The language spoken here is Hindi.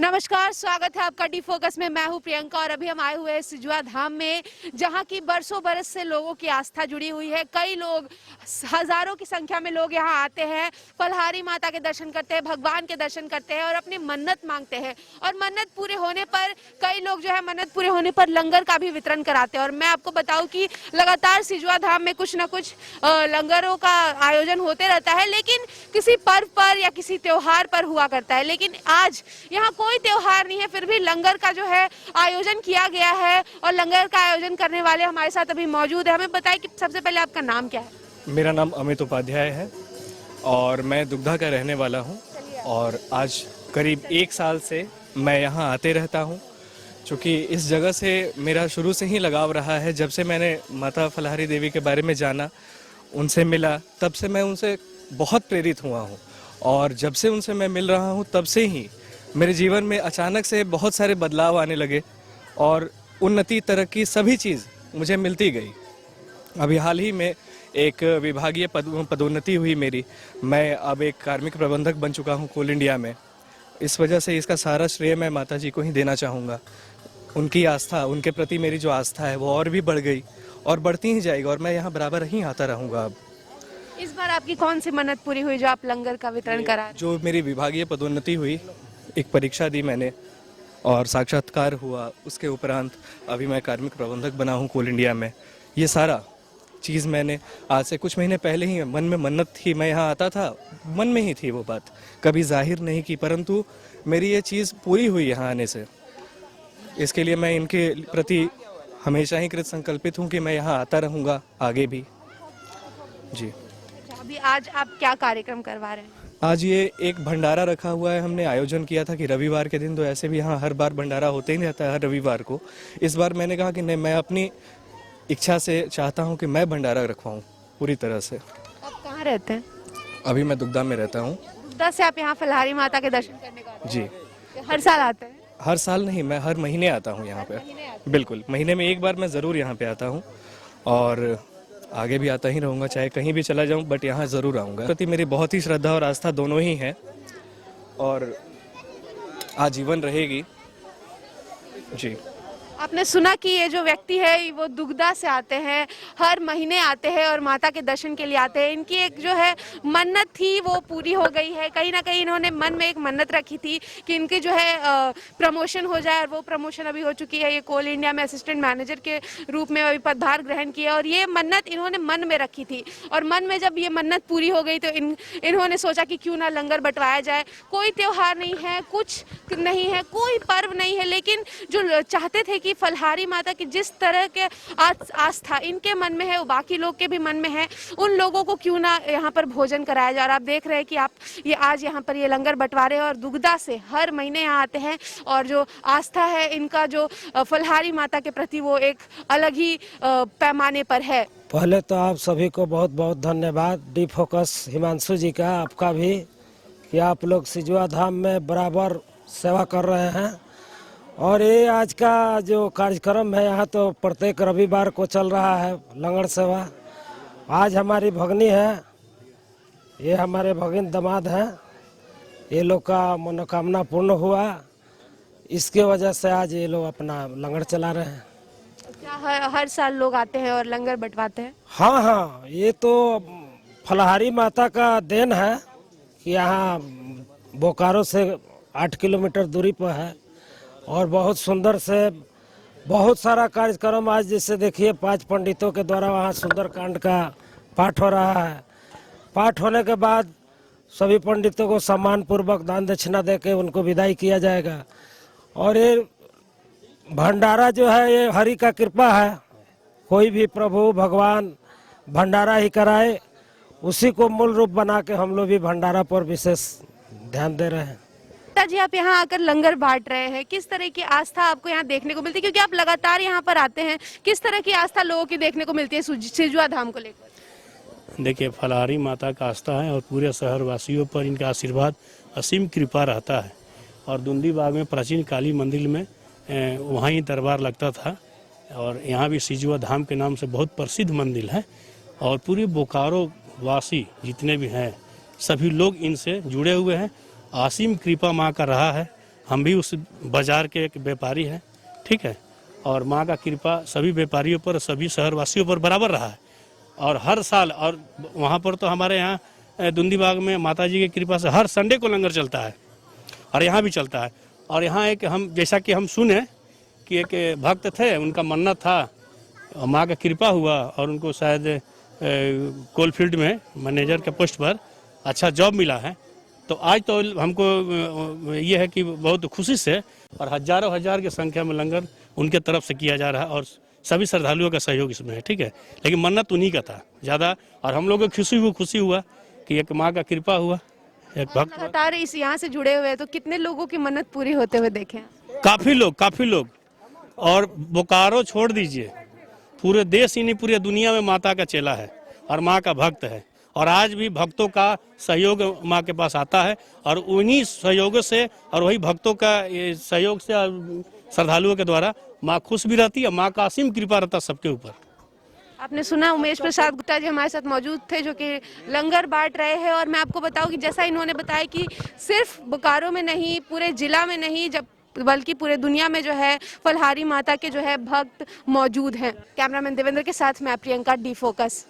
नमस्कार, स्वागत है आपका डी फोकस में। मैं हूं प्रियंका और अभी हम आए हुए हैं सिजुआ धाम में, जहां की बरसों बरस से लोगों की आस्था जुड़ी हुई है। कई लोग, हजारों की संख्या में लोग यहां आते हैं, फलहारी माता के दर्शन करते हैं, भगवान के दर्शन करते हैं और अपनी मन्नत मांगते हैं। और मन्नत पूरे होने पर कई लोग जो है मन्नत पूरे होने पर लंगर का भी वितरण कराते हैं। और मैं आपको बताऊं कि लगातार सिजुआ धाम में कुछ न कुछ लंगरों का आयोजन होते रहता है, लेकिन किसी पर्व पर या किसी त्योहार पर हुआ करता है। लेकिन आज यहाँ कोई त्योहार नहीं है, फिर भी लंगर का जो है आयोजन किया गया है और लंगर का आयोजन करने वाले हमारे साथ अभी मौजूद है। हमें बताएं कि सबसे पहले आपका नाम क्या है? मेरा नाम अमित उपाध्याय है और मैं दुग्धा का रहने वाला हूँ और आज करीब 1 साल से मैं यहाँ आते रहता हूँ, क्योंकि इस जगह से मेरा शुरू से ही लगाव रहा है। जब से मैंने माता फलहारी देवी के बारे में जाना, उनसे मिला, तब से मैं उनसे बहुत प्रेरित हुआ हूँ और जब से उनसे मैं मिल रहा हूँ तब से ही मेरे जीवन में अचानक से बहुत सारे बदलाव आने लगे और उन्नति, तरक्की, सभी चीज़ मुझे मिलती गई। अभी हाल ही में एक विभागीय पदोन्नति हुई मेरी। मैं अब एक कार्मिक प्रबंधक बन चुका हूँ कोल इंडिया में। इस वजह से इसका सारा श्रेय मैं माता जी को ही देना चाहूँगा। उनकी आस्था, उनके प्रति मेरी जो आस्था है वो और भी बढ़ गई और बढ़ती ही जाएगी और मैं यहाँ बराबर ही आता रहूँगा। अब इस बार आपकी कौन सी मन्नत पूरी हुई जो आप लंगर का वितरण करा रहे हैं? जो मेरी विभागीय पदोन्नति हुई, एक परीक्षा दी मैंने और साक्षात्कार हुआ, उसके उपरांत अभी मैं कार्मिक प्रबंधक बना हूँ कोल इंडिया में। ये सारा चीज़ मैंने आज से कुछ महीने पहले ही, मन में मन्नत थी, मैं यहाँ आता था, मन में ही थी वो बात, कभी जाहिर नहीं की, परंतु मेरी ये चीज़ पूरी हुई यहाँ आने से। इसके लिए मैं इनके प्रति हमेशा ही कृत संकल्पित हूँ कि मैं यहाँ आता रहूँगा आगे भी। जी। अभी आज आप क्या कार्यक्रम करवा रहे हैं? आज ये एक भंडारा रखा हुआ है, हमने आयोजन किया था कि रविवार के दिन, तो ऐसे भी यहाँ हर बार भंडारा होते ही रहता है हर रविवार को। इस बार मैंने कहा कि नहीं, मैं अपनी इच्छा से चाहता हूँ कि मैं भंडारा रखवाऊँ पूरी तरह से। आप कहाँ रहते हैं? अभी मैं दुग्धा में रहता हूँ। दुग्धा से आप यहाँ फलहारी माता के दर्शन करने का आते हैं? जी। हर साल आते हैं? हर साल नहीं, मैं हर महीने आता हूँ यहाँ पे। बिल्कुल, महीने में एक बार मैं ज़रूर यहाँ पे आता हूँ और आगे भी आता ही रहूँगा, चाहे कहीं भी चला जाऊँ, बट यहाँ ज़रूर आऊँगा। प्रति मेरी बहुत ही श्रद्धा और आस्था दोनों ही है और आजीवन रहेगी। जी। आपने सुना कि ये जो व्यक्ति है वो दुग्धा से आते हैं, हर महीने आते हैं और माता के दर्शन के लिए आते हैं। इनकी एक जो है मन्नत थी वो पूरी हो गई है। कहीं ना कहीं इन्होंने मन में एक मन्नत रखी थी कि इनकी जो है प्रमोशन हो जाए और वो प्रमोशन अभी हो चुकी है। ये कोल इंडिया में असिस्टेंट मैनेजर के रूप में अभी पदभार ग्रहण किया और ये मन्नत इन्होंने मन में रखी थी और मन में जब ये मन्नत पूरी हो गई तो इन्होंने सोचा कि क्यों ना लंगर बंटवाया जाए। कोई त्योहार नहीं है, कुछ नहीं है, कोई पर्व नहीं है, लेकिन जो चाहते थे कि फलहारी माता की जिस तरह के आस्था इनके मन में है वो बाकी लोग के भी मन में है, उन लोगों को क्यों ना यहाँ पर भोजन कराया जाए। और आप देख रहे हैं कि आप ये आज यहाँ पर ये लंगर बंटवारे और दुग्धा से हर महीने यहाँ आते हैं और जो आस्था है इनका जो फलहारी माता के प्रति वो एक अलग ही पैमाने पर है। पहले तो आप सभी को बहुत बहुत धन्यवाद, डी फोकस हिमांशु जी का, आपका भी, कि आप लोग सिजुआ धाम में बराबर सेवा कर रहे हैं। और ये आज का जो कार्यक्रम है यहाँ तो प्रत्येक रविवार को चल रहा है लंगर सेवा। आज हमारी भगनी है, ये हमारे भगिन दामाद हैं, ये लोग का मनोकामना पूर्ण हुआ, इसके वजह से आज ये लोग अपना लंगर चला रहे हैं। क्या हर साल लोग आते हैं और लंगर बंटवाते हैं? हाँ हाँ, ये तो फलहारी माता का देन है कि यहाँ बोकारो से 8 किलोमीटर दूरी पर है और बहुत सुंदर से बहुत सारा कार्यक्रम आज, जैसे देखिए 5 पंडितों के द्वारा वहाँ सुंदरकांड का पाठ हो रहा है। पाठ होने के बाद सभी पंडितों को सम्मान पूर्वक दान दक्षिणा देके उनको विदाई किया जाएगा। और ये भंडारा जो है ये हरि का कृपा है, कोई भी प्रभु भगवान भंडारा ही कराए, उसी को मूल रूप बना के हम लोग भी भंडारा पर विशेष ध्यान दे रहे हैं। जी, आप यहाँ आकर लंगर बांट रहे हैं, किस तरह की आस्था आपको यहाँ देखने को मिलती है, क्योंकि आप लगातार यहाँ पर आते हैं, किस तरह की आस्था लोगों की देखने को मिलती है सिजुआ धाम को लेकर? देखिए, फलहारी माता का आस्था है और पूरे शहर वासियों पर इनका आशीर्वाद, असीम कृपा रहता है। और दुंदी बाग में प्राचीन काली मंदिर में वहाँ ही दरबार लगता था और यहाँ भी सिजुआ धाम के नाम से बहुत प्रसिद्ध मंदिर है और पूरी बोकारो वासी जितने भी हैं सभी लोग इनसे जुड़े हुए हैं। असीम कृपा माँ का रहा है हम भी उस बाजार के एक व्यापारी हैं, ठीक है। और माँ का कृपा सभी व्यापारियों पर, सभी शहरवासियों पर बराबर रहा है। और हर साल, और वहाँ पर तो हमारे यहाँ दुंदी बाग में माता जी की कृपा से हर संडे को लंगर चलता है, और यहाँ भी चलता है। और यहाँ एक हम, जैसा कि हम सुने कि एक भक्त थे, उनका मन्नत था, माँ का कृपा हुआ और उनको शायद कोल फील्ड में मैनेजर के पोस्ट पर अच्छा जॉब मिला है। तो आज तो हमको ये है कि बहुत खुशी से, और हजारों हजार की संख्या में लंगर उनके तरफ से किया जा रहा है, और सभी श्रद्धालुओं का सहयोग इसमें है, ठीक है। लेकिन मन्नत उन्हीं का था ज़्यादा, और हम लोगों को खुशी हुआ कि एक माँ का कृपा हुआ, एक भक्त। लगातार इस यहाँ से जुड़े हुए हैं, तो कितने लोगों की मन्नत पूरी होते हुए देखे हैं? काफ़ी लोग, और बोकारो छोड़ दीजिए, पूरे देश ही नहीं, पूरी दुनिया में माता का चेला है और माँ का भक्त है। और आज भी भक्तों का सहयोग माँ के पास आता है, और उन्हीं सहयोग से और वही भक्तों का सहयोग से और श्रद्धालुओं के द्वारा माँ खुश भी रहती है। माँ का असीम कृपा रहता है सबके ऊपर। आपने सुना, उमेश प्रसाद गुप्ता जी हमारे साथ मौजूद थे, जो कि लंगर बांट रहे हैं। और मैं आपको बताऊं कि जैसा इन्होंने बताया कि सिर्फ बोकारो में नहीं, पूरे जिला में नहीं, बल्कि पूरे दुनिया में जो है फलहारी माता के जो है भक्त मौजूद हैं। कैमरामैन देवेंद्र के साथ मैं प्रियंका, डी फोकस।